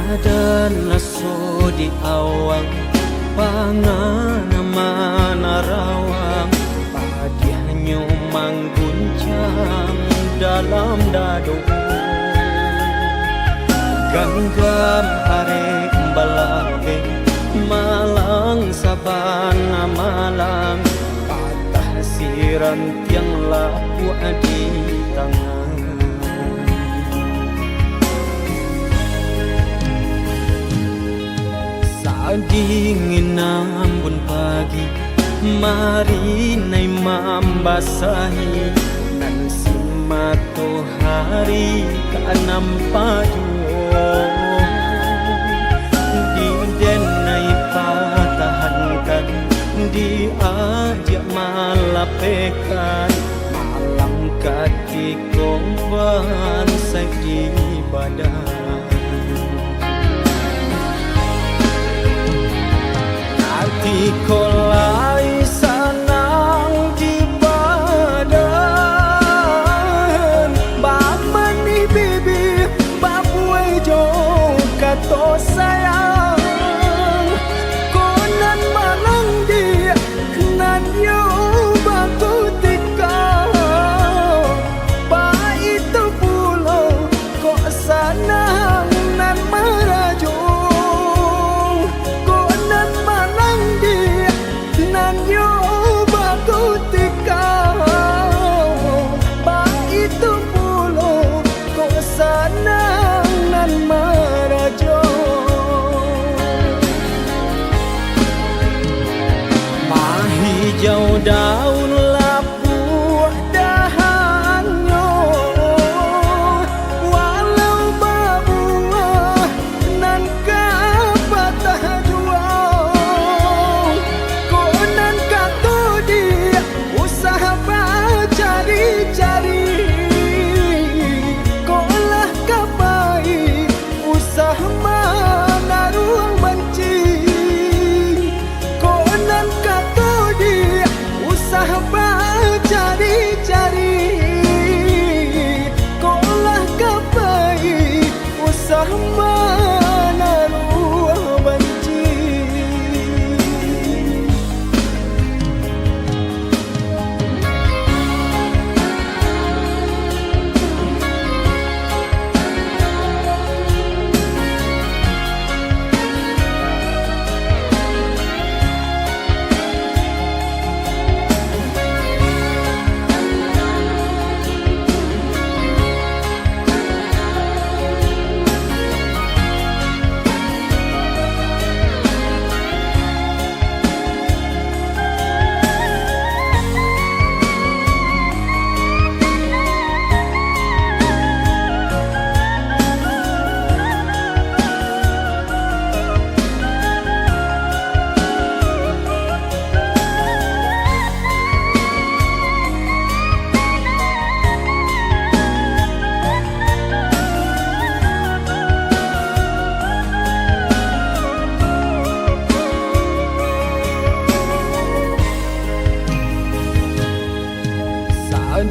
Badan naso di awang, pangan rawang, padihanyo mangguncang dalam dado. Ganggam arek balake, malang sabana malang, patah siran tiang laku di tangan. Dingin ambon pagi, mari nai mambasahi, nan si matahari kanam pajuo. Di denai patahankan, diajak malapekan, malam kaki komban sagi badan. Hati kolai sanang di badan, baman di bibir, babuai jo kato sayang. Konan malang dia, nan yo baku tikau. Ba itu pulau, kok sanang nan merajo. Nan yo baku tikau, ba itu pulau, kok sanang nan merajo. Mahijau daun lapu dahannya, walau berbuah nan kapatah jua. Konan kato dia usaha cari-cari, kolah kapai usaha mana ruang benci. Konan kato dia usaha cari-cari, kolah kapai usaha mana ruang benci.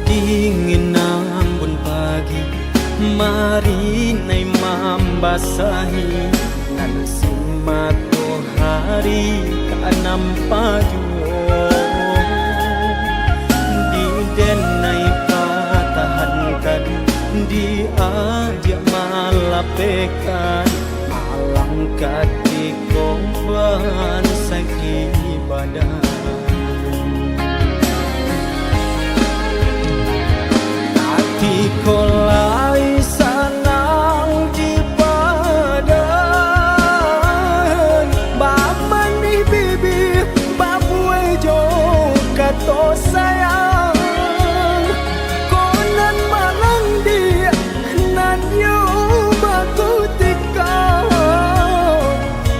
Dingin ambon pagi, mari nai mambasahi, nan si matahari kanam pajuo. Di denai patahankan, diajak malapekan, malam kaki komban sagi badan. Hati kolai sanang di badan, baman di bibir, babuai jo kato sayang. Konan malang dia, nan yo baku tikau.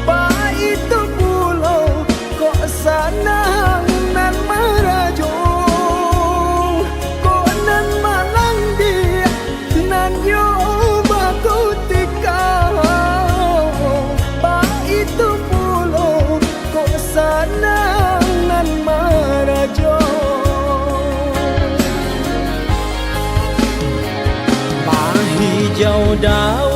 Ba itu pulau, kok sanang nan merajo. Yo baku tikau, ba itu pulau, kok sanang nan merajo. Mahijau daun